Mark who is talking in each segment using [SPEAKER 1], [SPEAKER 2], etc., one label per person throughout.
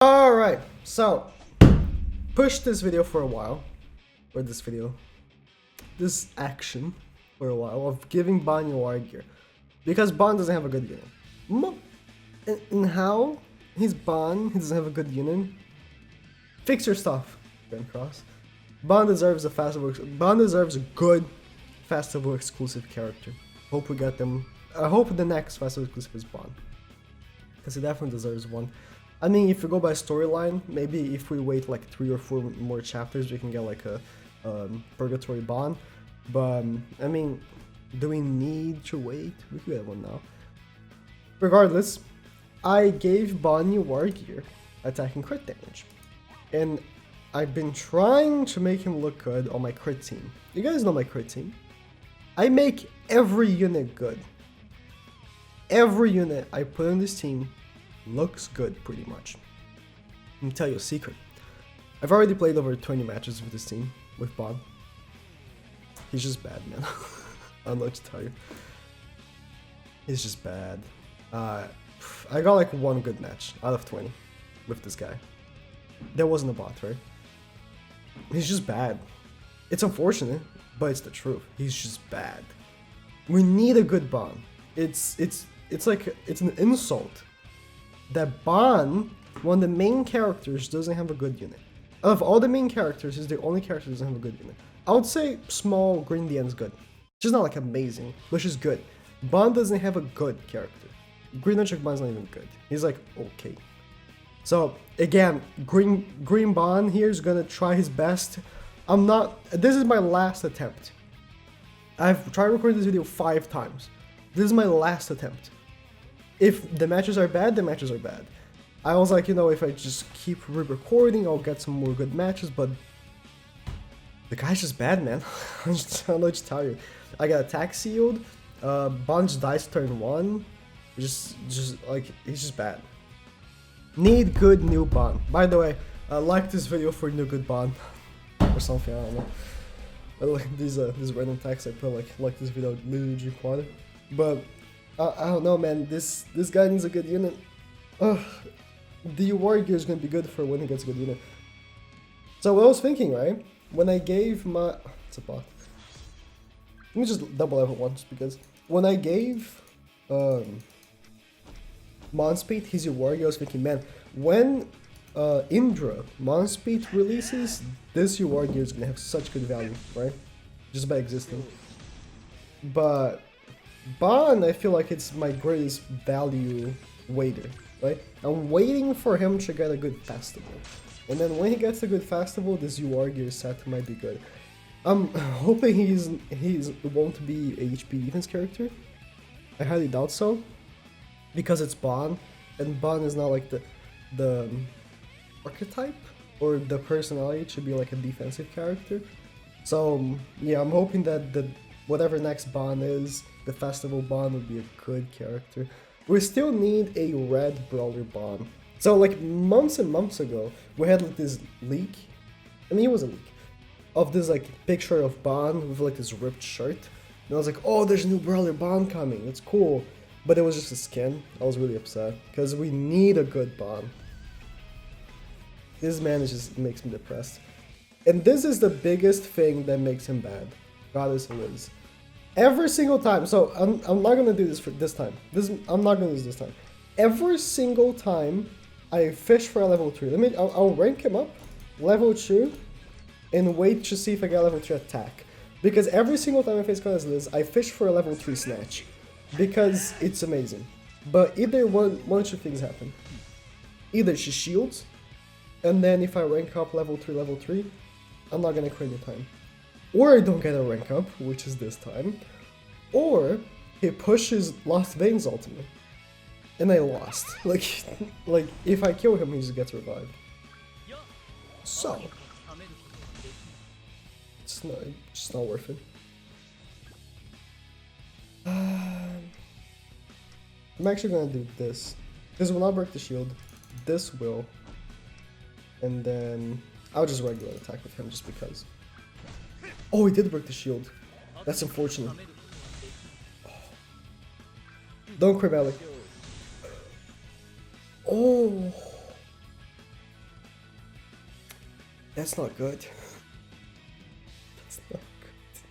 [SPEAKER 1] Alright, so pushed this video for a while, or this action for a while of giving Ban your gear, because Ban doesn't have a good unit. And how he's Ban, he doesn't have a good unit. Fix your stuff, Grand Cross. Ban deserves a festival. Ban deserves a good festival exclusive character. Hope we get them. I hope the next festival exclusive is Ban, because he definitely deserves one. I mean, if you go by storyline, maybe if we wait like 3 or 4 more chapters, we can get like a Purgatory Bond. But I mean, do we need to wait? We could get one now. Regardless, I gave Bonnie War Gear attacking crit damage, and I've been trying to make him look good on my crit team. You guys know my crit team. I make every unit good. Every unit I put on this team looks good, pretty much. Let me tell you a secret. I've already played over 20 matches with this team, with Bob. He's just bad, man. I don't know what to tell you. He's just bad. I got like 1 good match out of 20 with this guy. There wasn't a bot, right? He's just bad. It's unfortunate, but it's the truth. He's just bad. We need a good Ban. It's an insult that Ban, one of the main characters, doesn't have a good unit. Out of all the main characters, he's the only character who doesn't have a good unit. I would say small Green DN's good. She's not like amazing, but she's good. Ban doesn't have a good character. Green Nunchuck Ban's not even good. He's like okay. So again, Green Ban here is gonna try his best. This is my last attempt. I've tried recording this video 5 times. This is my last attempt. If the matches are bad, the matches are bad. I was like, you know, if I just keep re-recording, I'll get some more good matches, but the guy's just bad, man. I don't know what to tell you. I got attack sealed, Bunch dies turn 1, just like, he's just bad. Need good new Ban. By the way, like this video for new good Ban, or something, I don't know. I like these random tags I put like this video literally quad. But I don't know, man. This guy needs a good unit. The War Gear is gonna be good for when he gets a good unit. So what I was thinking, right? When I gave my it's a bot. Let me just double level once, because when I gave Monspeed his War Gear, I was thinking, man, when Indra Monspeed releases, this War Gear is gonna have such good value, right? Just by existing. But Ban, I feel like it's my greatest value waiter, right? I'm waiting for him to get a good festival. And then when he gets a good festival, this UR gear set might be good. I'm hoping he won't be a HP defense character. I highly doubt so, because it's Ban, and Ban is not like the archetype or the personality to be like a defensive character. So yeah, I'm hoping that whatever next Ban is, the festival Ban would be a good character. We still need a red brawler Ban. So like months and months ago, we had like this leak. I mean, it was a leak of this like picture of Ban with like this ripped shirt. And I was like, oh, there's a new brawler Ban coming. It's cool. But it was just a skin. I was really upset because we need a good Ban. This man just makes me depressed. And this is the biggest thing that makes him bad. Goddess Liz. Every single time, so I'm not gonna do this for this time. I'm not gonna do this time. Every single time I fish for a level 3, I'll rank him up, level 2, and wait to see if I get a level 3 attack. Because every single time I face Goddess Liz, I fish for a level 3 Snatch. Because it's amazing. But either one or two things happen. Either she shields, and then if I rank up level 3, I'm not gonna crit in time. Or I don't get a rank up, which is this time. Or he pushes Lost Veins ultimate. And I lost. Like if I kill him, he just gets revived. So it's not worth it. I'm actually gonna do this. This will not break the shield. This will. And then I'll just regular attack with him just because. Oh, he did break the shield. That's unfortunate. Oh. Don't crit belly. Oh. That's not good. That's not good.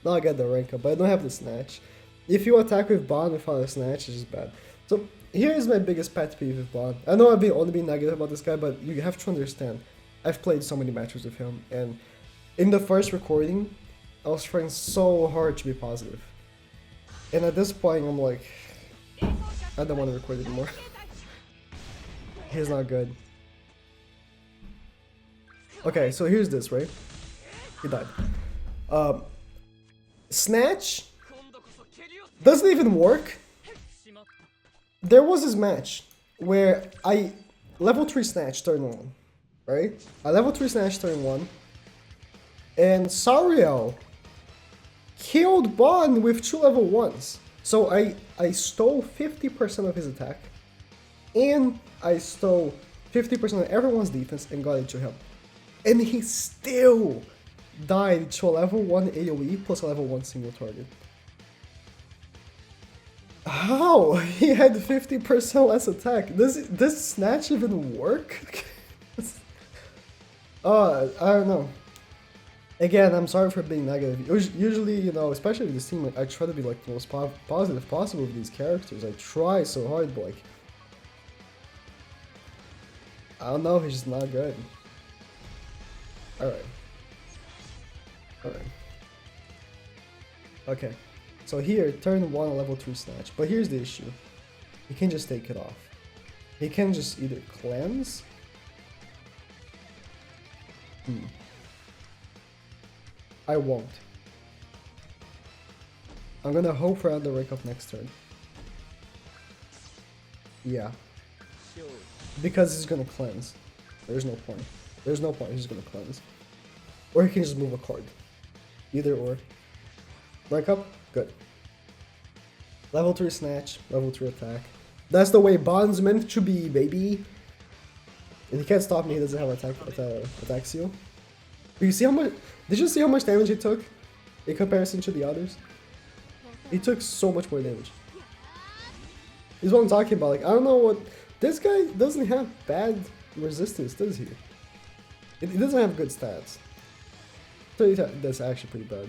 [SPEAKER 1] Now I got the rank up, but I don't have the Snatch. If you attack with Bond without a Snatch, it's just bad. So here is my biggest pet peeve with Bond. I know I've only been negative about this guy, but you have to understand. I've played so many matches with him, and in the first recording, I was trying so hard to be positive. And at this point, I'm like, I don't want to record anymore. He's not good. Okay, so here's this, right? He died. Snatch doesn't even work. There was this match where I level 3 Snatch turn 1, right? I level 3 Snatch turn 1, and Sariel killed Bond with 2 level 1s. So I stole 50% of his attack, and I stole 50% of everyone's defense and got it to him. And he still died to a level 1 AoE plus a level 1 single target. How? He had 50% less attack. Does Snatch even work? I don't know. Again, I'm sorry for being negative. Usually, you know, especially with this team, like, I try to be like the most positive possible with these characters. I try so hard, but like, I don't know, he's just not good. Alright. Alright. Okay. So here, turn 1 level 3 Snatch. But here's the issue. He can just take it off. He can just either cleanse. I won't. I'm gonna hope for another rank up next turn. Yeah. Because he's gonna cleanse. There's no point. There's no point, he's gonna cleanse. Or he can just move a card. Either or. Rank up? Good. Level 3 Snatch, level 3 attack. That's the way Bond's meant to be, baby! And he can't stop me, he doesn't have attack seal. But you see how much... Did you see how much damage he took? In comparison to the others? He took so much more damage. This is what I'm talking about, like, I don't know what... This guy doesn't have bad resistance, does he? He doesn't have good stats. So that's actually pretty bad.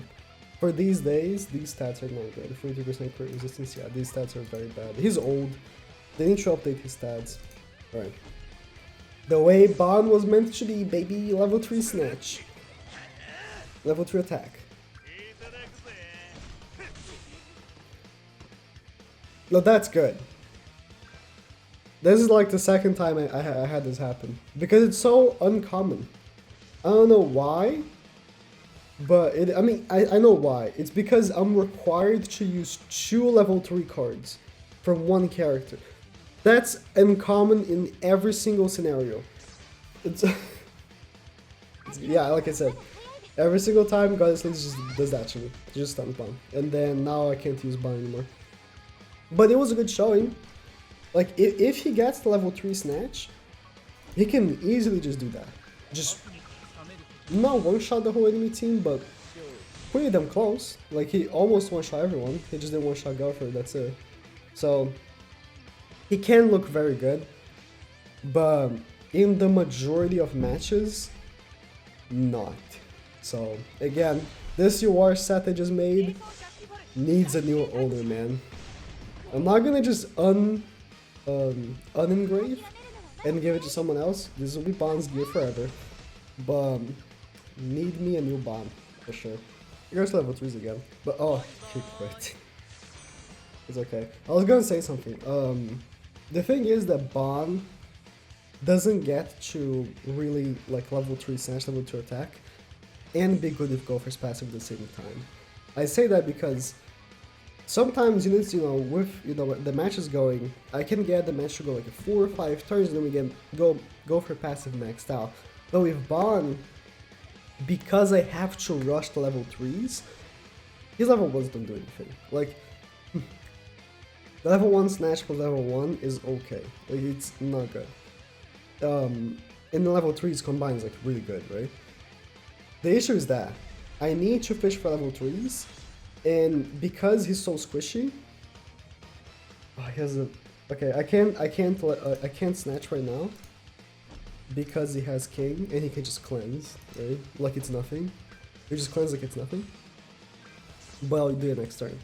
[SPEAKER 1] For these days, these stats are not good. 40% crit resistance, yeah, these stats are very bad. He's old. They need to update his stats. Alright. The way Bond was meant to be, baby. Level 3 Snatch. Level 3 attack. No, that's good. This is like the second time I had this happen. Because it's so uncommon. I don't know why. But, I mean, I know why. It's because I'm required to use 2 level 3 cards for one character. That's uncommon in every single scenario. Yeah, like I said, every single time Goddess League just does that to me. Just stun Bond. And then now I can't use Bond anymore. But it was a good showing. Like, if he gets the level 3 Snatch, he can easily just do that. Just not one-shot the whole enemy team, but pretty damn close. Like, he almost one-shot everyone. He just didn't one-shot Girlfriend, that's it. So, he can look very good. But in the majority of matches, not. So, again, this UR set I just made needs a new owner, man. I'm not gonna just unengrave and give it to someone else. This will be Bond's gear forever. But need me a new Bond for sure. He goes to level 3s again. But oh, he quit. It's okay. I was gonna say something. The thing is that Bond doesn't get to really like level 3 Snatch, level 2 attack, and be good with Gopher's passive at the same time. I say that because sometimes units, you know, with the match is going, I can get the match to go like 4 or 5 turns, and then we can go for passive maxed out. But with Bond, because I have to rush the level 3s, his level 1s don't do anything. Like, the level 1 Snatch plus level 1 is okay. Like, it's not good. And the level 3s combined is like really good, right? The issue is that I need to fish for level 3s, and because he's so squishy, oh, he has a... Okay, I can't Snatch right now. because he has king and he can just cleanse, right? Like it's nothing. He just cleanse like it's nothing. But I'll do it next turn.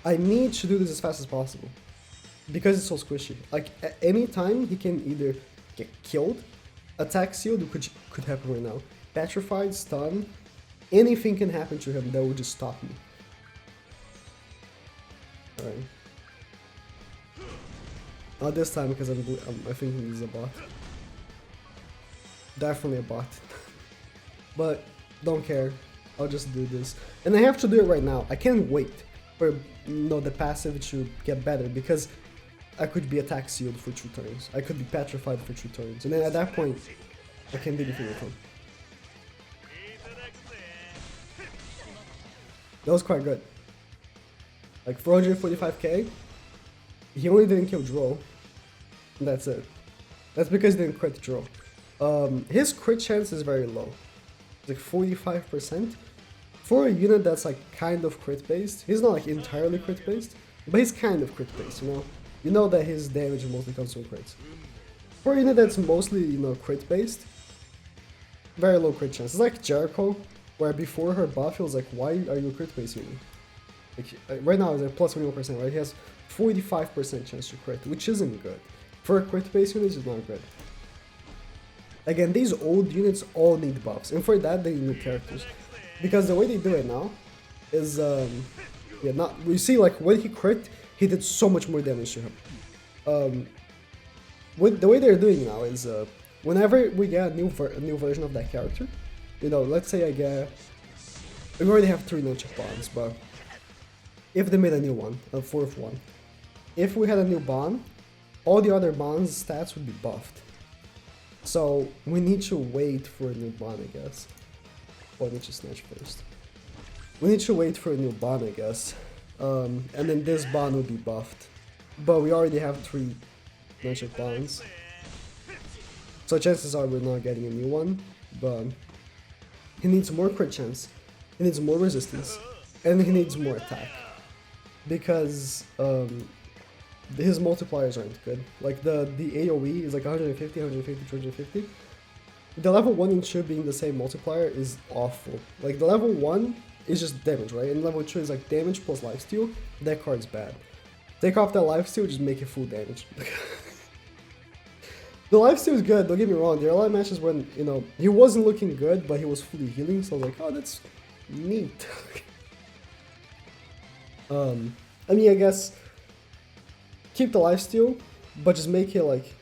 [SPEAKER 1] I need to do this as fast as possible because it's so squishy. Like at any time he can either get killed, attack sealed, which could happen right now, petrified, stun, anything can happen to him that will just stop me. Alright. Not this time because I think he's a bot. Definitely a bot. But don't care. I'll just do this. And I have to do it right now. I can't wait for the passive to get better because I could be attack sealed for 2 turns. I could be petrified for 2 turns. And then at that point, I can't do anything with him. That was quite good. Like 445k, he only didn't kill Drow. And that's it. That's because he didn't crit Drow. His crit chance is very low. It's like 45%. For a unit that's like kind of crit based, he's not like entirely crit based, but he's kind of crit based, you know? You know that his damage mostly comes from crits. For a unit that's mostly, you know, crit based, very low crit chance. It's like Jericho, where before her buff, he was like, why are you a crit based unit? Like, right now it's like plus 21%, right? He has 45% chance to crit, which isn't good. For a crit based unit, it's not good. Again, these old units all need buffs, and for that they need characters. Because the way they do it now is, you see like when he crit, he did so much more damage to him. The way they're doing now is, whenever we get a new version of that character, you know, let's say we already have 3 nunchuck bonds, but if they made a new one, a 4th one, if we had a new bond, all the other bonds' stats would be buffed. So we need to wait for a new bond, I guess. Oh, I need to snatch first. We need to wait for a new bond, I guess. And then this bond will be buffed. But we already have 3 nunchuck bonds. So chances are we're not getting a new one. But he needs more crit chance. He needs more resistance. And he needs more attack. Because his multipliers aren't good. Like the AoE is like 150, 150, 250. The level 1 and 2 being the same multiplier is awful. Like the level 1 is just damage, right? And level 2 is like damage plus lifesteal. That card's bad. Take off that lifesteal, just make it full damage. The lifesteal is good, don't get me wrong. There are a lot of matches when, you know, he wasn't looking good, but he was fully healing, so I was like, oh, that's neat. I mean, I guess keep the lifesteal, but just make it like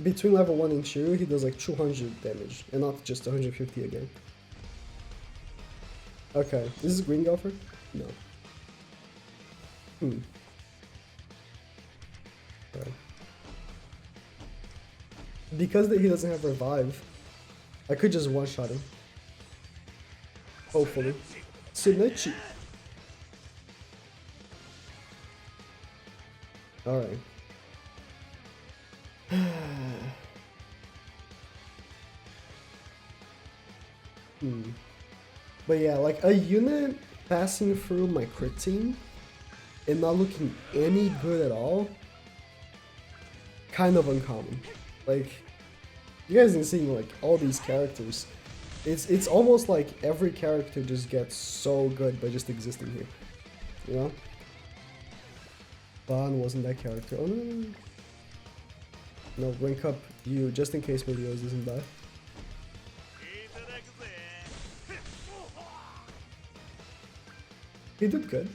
[SPEAKER 1] between level 1 and 2, he does like 200 damage and not just 150 again. Okay, is this green golfer? No. Alright. Because he doesn't have revive, I could just one-shot him. Hopefully. Snatch. Alright. But yeah, like a unit passing through my crit team and not looking any good at all, kind of uncommon. Like, you guys can see like all these characters. It's almost like every character just gets so good by just existing here. You know? Ban wasn't that character. Oh no. No, rank up you just in case Meliodas doesn't die. He did good.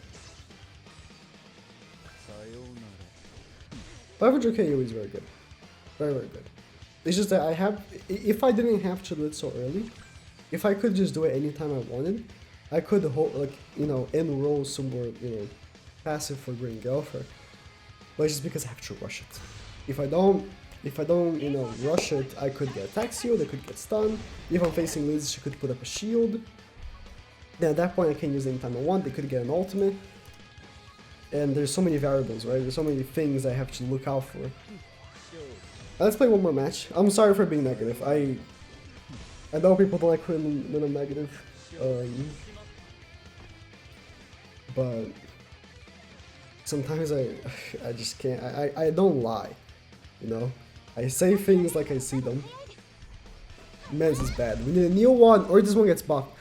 [SPEAKER 1] 500k is very good. Very, very good. It's just that if I didn't have to do it so early, if I could just do it anytime I wanted, I could like, you know, enroll some more, you know, passive for Green Gelfer. But it's just because I have to rush it. If I don't, you know, rush it, I could get attack shield, I could get stunned. If I'm facing Liz, she could put up a shield. Then at that point I can use it anytime I want, they could get an ultimate. And there's so many variables, right? There's so many things I have to look out for. Let's play one more match. I'm sorry for being negative. I know people don't like when I'm negative. But sometimes I just can't. I don't lie, you know? I say things like I see them. Man, this is bad. We need a new one, or this one gets buffed.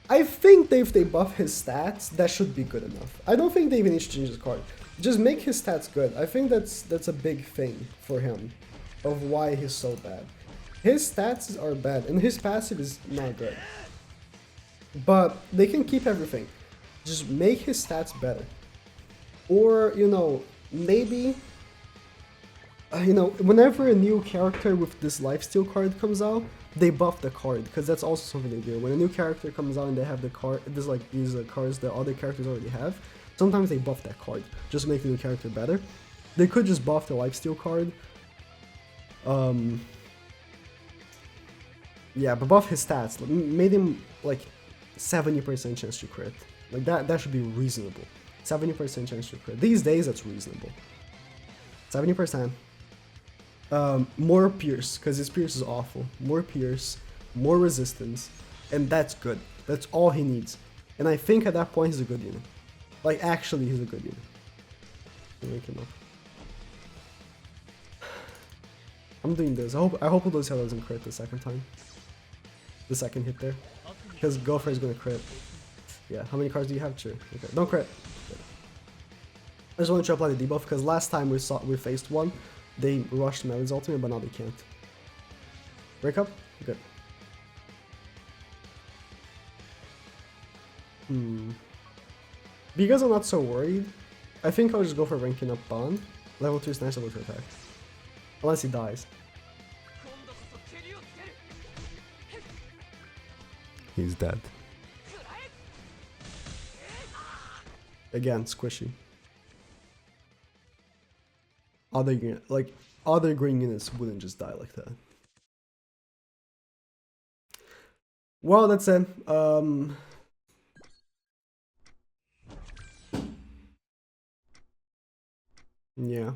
[SPEAKER 1] I think if they buff his stats, that should be good enough. I don't think they even need to change his card. Just make his stats good. I think that's a big thing for him, of why he's so bad. His stats are bad, and his passive is not good. But they can keep everything. Just make his stats better. Or, you know, maybe... you know, whenever a new character with this lifesteal card comes out, they buff the card, because that's also something they do. When a new character comes out and they have the card, there's like these cards that other characters already have, sometimes they buff that card, just to make the new character better. They could just buff the lifesteal card. Yeah, but buff his stats, made him like 70% chance to crit. Like that should be reasonable. 70% chance to crit. These days, that's reasonable. 70%. More Pierce, because his Pierce is awful. More Pierce, more resistance, and that's good. That's all he needs. And I think at that point he's a good unit. Like, actually, he's a good unit. Wake him up. I'm doing this. I hope Lucia doesn't crit the second time. The second hit there. Because Gopher is gonna crit. Yeah, how many cards do you have? Sure. Okay, don't crit. Good. I just want to apply the debuff, because last time we faced one, they rushed Melly's ultimate, but now they can't. Break up? Good. Because I'm not so worried, I think I'll just go for ranking up Bond. Level 2 Snatch, level 2 attack. Unless he dies. He's dead. Again, squishy. Other green units wouldn't just die like that. Well, that's it. Yeah.